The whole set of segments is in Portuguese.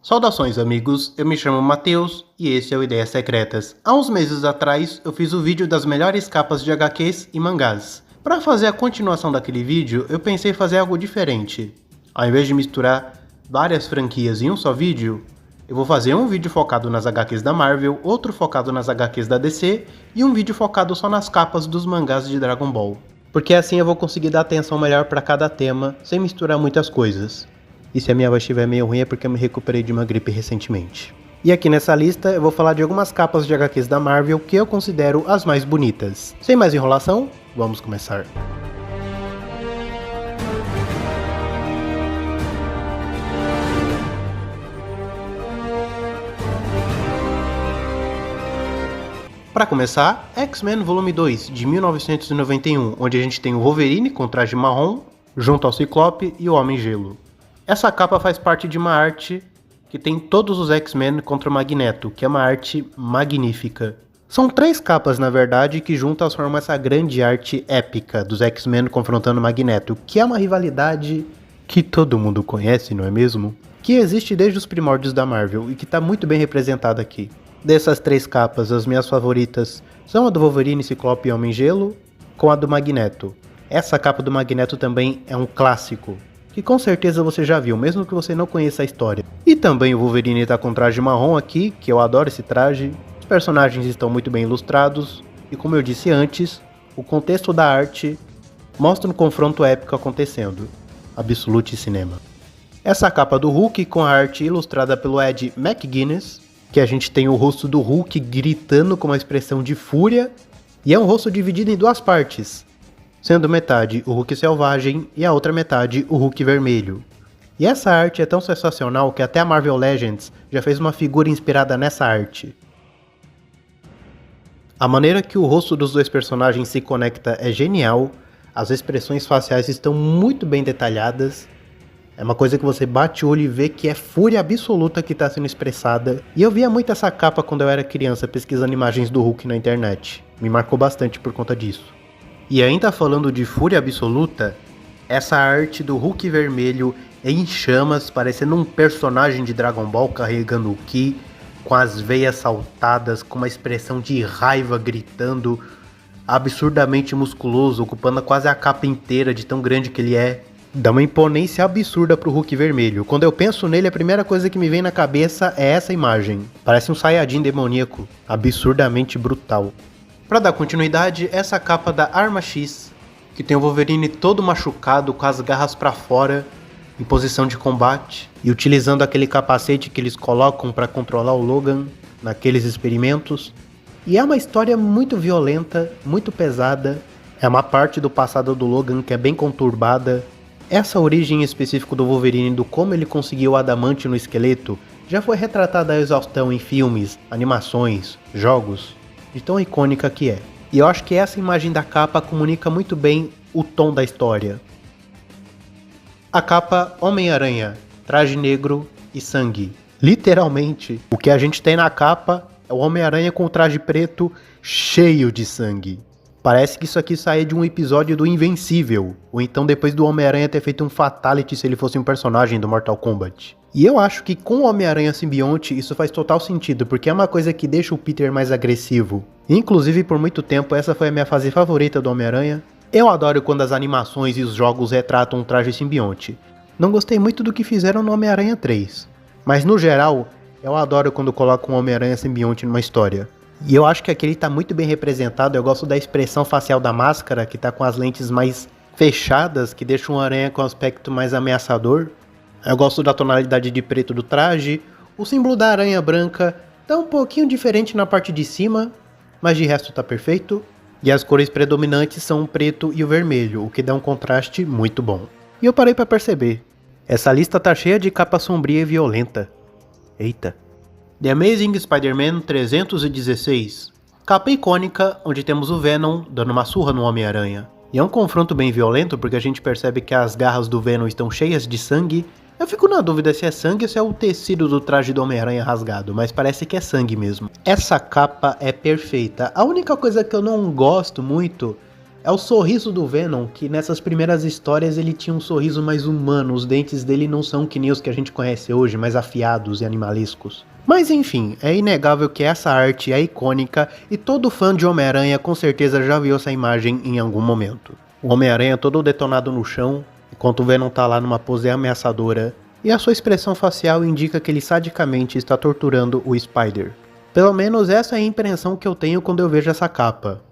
Saudações amigos, eu me chamo Matheus e esse é o Ideias Secretas. Há uns meses atrás eu fiz o vídeo das melhores capas de HQs e mangás. Para fazer a continuação daquele vídeo, eu pensei em fazer algo diferente. Ao invés de misturar várias franquias em um só vídeo, eu vou fazer um vídeo focado nas HQs da Marvel, outro focado nas HQs da DC e um vídeo focado só nas capas dos mangás de Dragon Ball. Porque assim eu vou conseguir dar atenção melhor para cada tema, sem misturar muitas coisas. E se a minha voz estiver meio ruim é porque eu me recuperei de uma gripe recentemente. E aqui nessa lista eu vou falar de algumas capas de HQs da Marvel que eu considero as mais bonitas. Sem mais enrolação, vamos começar. Para começar, X-Men Volume 2, de 1991, onde a gente tem o Wolverine com traje marrom, junto ao Ciclope e o Homem-Gelo. Essa capa faz parte de uma arte que tem todos os X-Men contra o Magneto, que é uma arte magnífica. São 3 capas, na verdade, que juntas formam essa grande arte épica dos X-Men confrontando o Magneto, que é uma rivalidade que todo mundo conhece, não é mesmo? Que existe desde os primórdios da Marvel e que está muito bem representada aqui. Dessas 3 capas, as minhas favoritas são a do Wolverine, Ciclope e Homem-Gelo, com a do Magneto. Essa capa do Magneto também é um clássico, que com certeza você já viu, mesmo que você não conheça a história. E também o Wolverine tá com traje marrom aqui, que eu adoro esse traje. Os personagens estão muito bem ilustrados, e como eu disse antes, o contexto da arte mostra um confronto épico acontecendo. Absolute Cinema. Essa capa do Hulk com a arte ilustrada pelo Ed McGuinness, que a gente tem o rosto do Hulk gritando com uma expressão de fúria, e é um rosto dividido em 2 partes, sendo metade o Hulk selvagem e a outra metade o Hulk vermelho. E essa arte é tão sensacional que até a Marvel Legends já fez uma figura inspirada nessa arte. A maneira que o rosto dos 2 personagens se conecta é genial, as expressões faciais estão muito bem detalhadas, é uma coisa que você bate o olho e vê que é fúria absoluta que está sendo expressada. E eu via muito essa capa quando eu era criança pesquisando imagens do Hulk na internet, me marcou bastante por conta disso. E ainda falando de fúria absoluta, essa arte do Hulk vermelho em chamas, parecendo um personagem de Dragon Ball carregando o Ki, com as veias saltadas, com uma expressão de raiva gritando, absurdamente musculoso, ocupando quase a capa inteira de tão grande que ele é. Dá uma imponência absurda pro Hulk vermelho. Quando eu penso nele, a primeira coisa que me vem na cabeça é essa imagem. Parece um Saiyajin demoníaco, absurdamente brutal. Para dar continuidade, essa capa da Arma X, que tem o Wolverine todo machucado, com as garras para fora, em posição de combate, e utilizando aquele capacete que eles colocam para controlar o Logan naqueles experimentos. E é uma história muito violenta, muito pesada, é uma parte do passado do Logan que é bem conturbada. Essa origem em específico do Wolverine, do como ele conseguiu o adamante no esqueleto, já foi retratada a exaustão em filmes, animações, jogos, de tão icônica que é. E eu acho que essa imagem da capa comunica muito bem o tom da história. A capa Homem-Aranha, traje negro e sangue. Literalmente, o que a gente tem na capa é o Homem-Aranha com o traje preto cheio de sangue. Parece que isso aqui saía de um episódio do Invencível, ou então depois do Homem-Aranha ter feito um Fatality se ele fosse um personagem do Mortal Kombat. E eu acho que com o Homem-Aranha simbionte isso faz total sentido, porque é uma coisa que deixa o Peter mais agressivo. Inclusive, por muito tempo, essa foi a minha fase favorita do Homem-Aranha. Eu adoro quando as animações e os jogos retratam um traje simbionte. Não gostei muito do que fizeram no Homem-Aranha 3, mas no geral, eu adoro quando colocam um Homem-Aranha simbionte numa história. E eu acho que aqui ele tá muito bem representado. Eu gosto da expressão facial da máscara, que tá com as lentes mais fechadas, que deixa um aranha com um aspecto mais ameaçador. Eu gosto da tonalidade de preto do traje. O símbolo da aranha branca tá um pouquinho diferente na parte de cima, mas de resto tá perfeito. E as cores predominantes são o preto e o vermelho, o que dá um contraste muito bom. E eu parei pra perceber, essa lista tá cheia de capa sombria e violenta. Eita. The Amazing Spider-Man 316, capa icônica onde temos o Venom dando uma surra no Homem-Aranha. E é um confronto bem violento porque a gente percebe que as garras do Venom estão cheias de sangue. Eu fico na dúvida se é sangue ou se é o tecido do traje do Homem-Aranha rasgado, mas parece que é sangue mesmo. Essa capa é perfeita. A única coisa que eu não gosto muito é É o sorriso do Venom, que nessas primeiras histórias ele tinha um sorriso mais humano, os dentes dele não são que nem os que a gente conhece hoje, mais afiados e animalescos. Mas enfim, é inegável que essa arte é icônica e todo fã de Homem-Aranha com certeza já viu essa imagem em algum momento. O Homem-Aranha todo detonado no chão, enquanto o Venom tá lá numa pose ameaçadora, e a sua expressão facial indica que ele sadicamente está torturando o Spider. Pelo menos essa é a impressão que eu tenho quando eu vejo essa capa.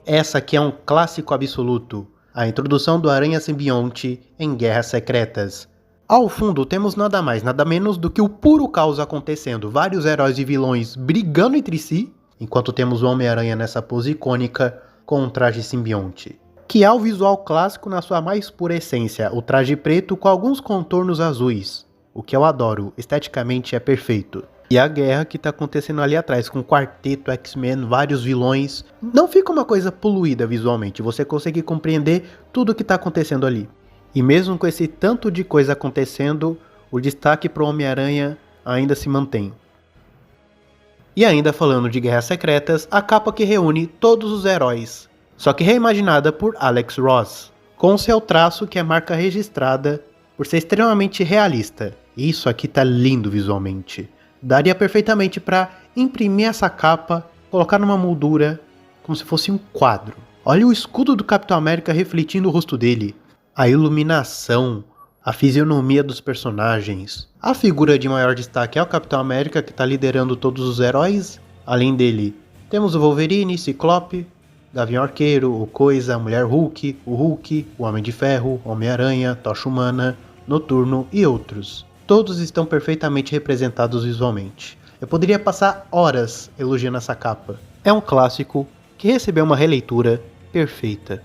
Essa aqui é um clássico absoluto, a introdução do Aranha Simbionte em Guerras Secretas. Ao fundo temos nada mais, nada menos do que o puro caos acontecendo, vários heróis e vilões brigando entre si, enquanto temos o Homem-Aranha nessa pose icônica com um traje simbionte, que é o visual clássico na sua mais pura essência, o traje preto com alguns contornos azuis, o que eu adoro, esteticamente é perfeito. E a guerra que tá acontecendo ali atrás, com o quarteto X-Men, vários vilões. Não fica uma coisa poluída visualmente, você consegue compreender tudo o que tá acontecendo ali. E mesmo com esse tanto de coisa acontecendo, o destaque pro Homem-Aranha ainda se mantém. E ainda falando de Guerras Secretas, a capa que reúne todos os heróis, só que reimaginada por Alex Ross, com seu traço que é marca registrada por ser extremamente realista. Isso aqui tá lindo visualmente. Daria perfeitamente para imprimir essa capa, colocar numa moldura, como se fosse um quadro. Olha o escudo do Capitão América refletindo o rosto dele. A iluminação, a fisionomia dos personagens. A figura de maior destaque é o Capitão América, que está liderando todos os heróis. Além dele, temos o Wolverine, Ciclope, Gavião Arqueiro, o Coisa, a Mulher Hulk, o Homem de Ferro, Homem-Aranha, Tocha Humana, Noturno e outros. Todos estão perfeitamente representados visualmente. Eu poderia passar horas elogiando essa capa. É um clássico que recebeu uma releitura perfeita.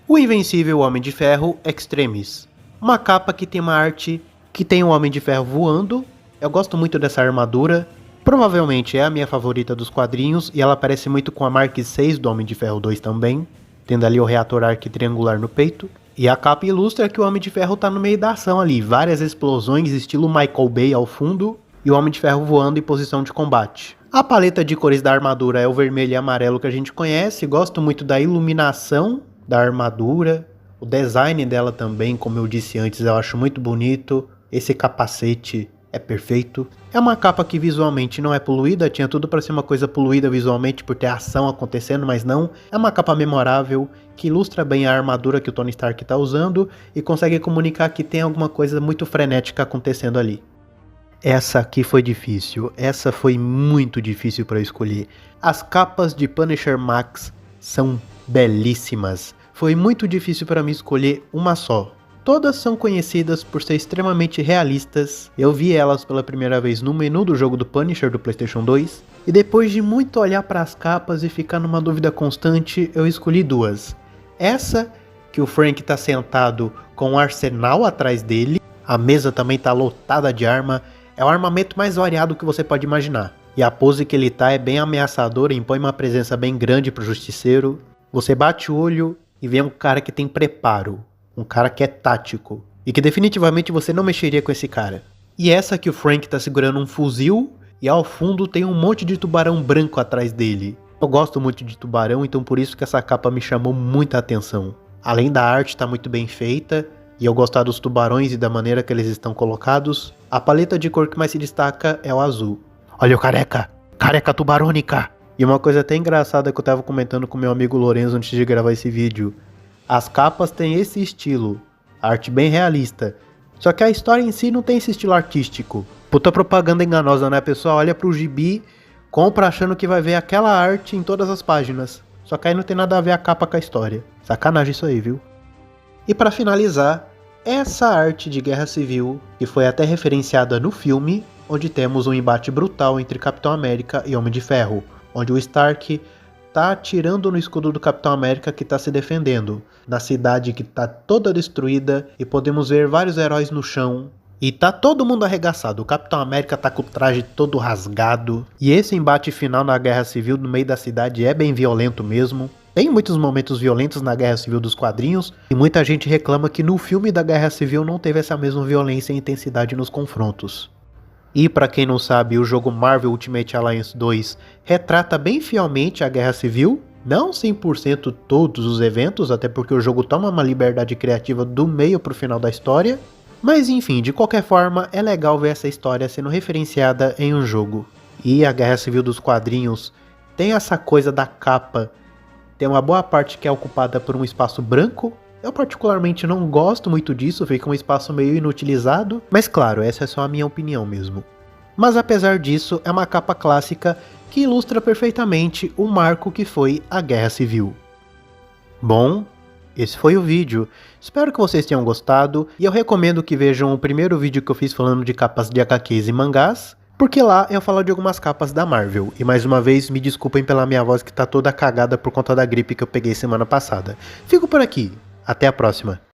O Invencível Homem de Ferro Extremis. Uma capa que tem uma arte que tem um Homem de Ferro voando. Eu gosto muito dessa armadura. Provavelmente é a minha favorita dos quadrinhos e ela parece muito com a Mark VI do Homem de Ferro 2 também, tendo ali o reator arco triangular no peito. E a capa ilustra que o Homem de Ferro tá no meio da ação ali, várias explosões estilo Michael Bay ao fundo e o Homem de Ferro voando em posição de combate. A paleta de cores da armadura é o vermelho e amarelo que a gente conhece, gosto muito da iluminação da armadura, o design dela também, como eu disse antes, eu acho muito bonito, esse capacete é perfeito. É uma capa que visualmente não é poluída, tinha tudo para ser uma coisa poluída visualmente por ter ação acontecendo, mas não. É uma capa memorável, que ilustra bem a armadura que o Tony Stark está usando e consegue comunicar que tem alguma coisa muito frenética acontecendo ali. Essa aqui foi difícil, essa foi muito difícil para escolher. As capas de Punisher Max são belíssimas, foi muito difícil para mim escolher uma só. Todas são conhecidas por ser extremamente realistas. Eu vi elas pela primeira vez no menu do jogo do Punisher do PlayStation 2. E depois de muito olhar para as capas e ficar numa dúvida constante, eu escolhi duas. Essa, que o Frank está sentado com um arsenal atrás dele. A mesa também está lotada de arma. É o armamento mais variado que você pode imaginar. E a pose que ele tá é bem ameaçadora, impõe uma presença bem grande pro justiceiro. Você bate o olho e vê um cara que tem preparo. Um cara que é tático. E que definitivamente você não mexeria com esse cara. E essa que o Frank tá segurando um fuzil. E ao fundo tem um monte de tubarão branco atrás dele. Eu gosto muito de tubarão, então por isso que essa capa me chamou muita atenção. Além da arte tá muito bem feita. E eu gostar dos tubarões e da maneira que eles estão colocados. A paleta de cor que mais se destaca é o azul. Olha o careca! Careca tubarônica! E uma coisa até engraçada que eu tava comentando com meu amigo Lorenzo antes de gravar esse vídeo. As capas têm esse estilo, arte bem realista, só que a história em si não tem esse estilo artístico. Puta propaganda enganosa, né? A pessoa olha pro gibi, compra achando que vai ver aquela arte em todas as páginas, só que aí não tem nada a ver a capa com a história. Sacanagem isso aí, viu? E pra finalizar, essa arte de Guerra Civil, que foi até referenciada no filme, onde temos um embate brutal entre Capitão América e Homem de Ferro, onde o Stark tá atirando no escudo do Capitão América que tá se defendendo, na cidade que tá toda destruída e podemos ver vários heróis no chão. E tá todo mundo arregaçado, o Capitão América tá com o traje todo rasgado. E esse embate final na Guerra Civil no meio da cidade é bem violento mesmo. Tem muitos momentos violentos na Guerra Civil dos quadrinhos, e muita gente reclama que no filme da Guerra Civil não teve essa mesma violência e intensidade nos confrontos. E para quem não sabe, o jogo Marvel Ultimate Alliance 2 retrata bem fielmente a Guerra Civil, Não 100% todos os eventos, até porque o jogo toma uma liberdade criativa do meio pro final da história. Mas enfim, de qualquer forma, é legal ver essa história sendo referenciada em um jogo. E a Guerra Civil dos quadrinhos tem essa coisa da capa, tem uma boa parte que é ocupada por um espaço branco. Eu particularmente não gosto muito disso, fica um espaço meio inutilizado, mas claro, essa é só a minha opinião mesmo. Mas apesar disso, é uma capa clássica que ilustra perfeitamente o marco que foi a Guerra Civil. Bom, esse foi o vídeo. Espero que vocês tenham gostado e eu recomendo que vejam o primeiro vídeo que eu fiz falando de capas de HQs e mangás, porque lá eu falo de algumas capas da Marvel. E mais uma vez, me desculpem pela minha voz que tá toda cagada por conta da gripe que eu peguei semana passada. Fico por aqui. Até a próxima.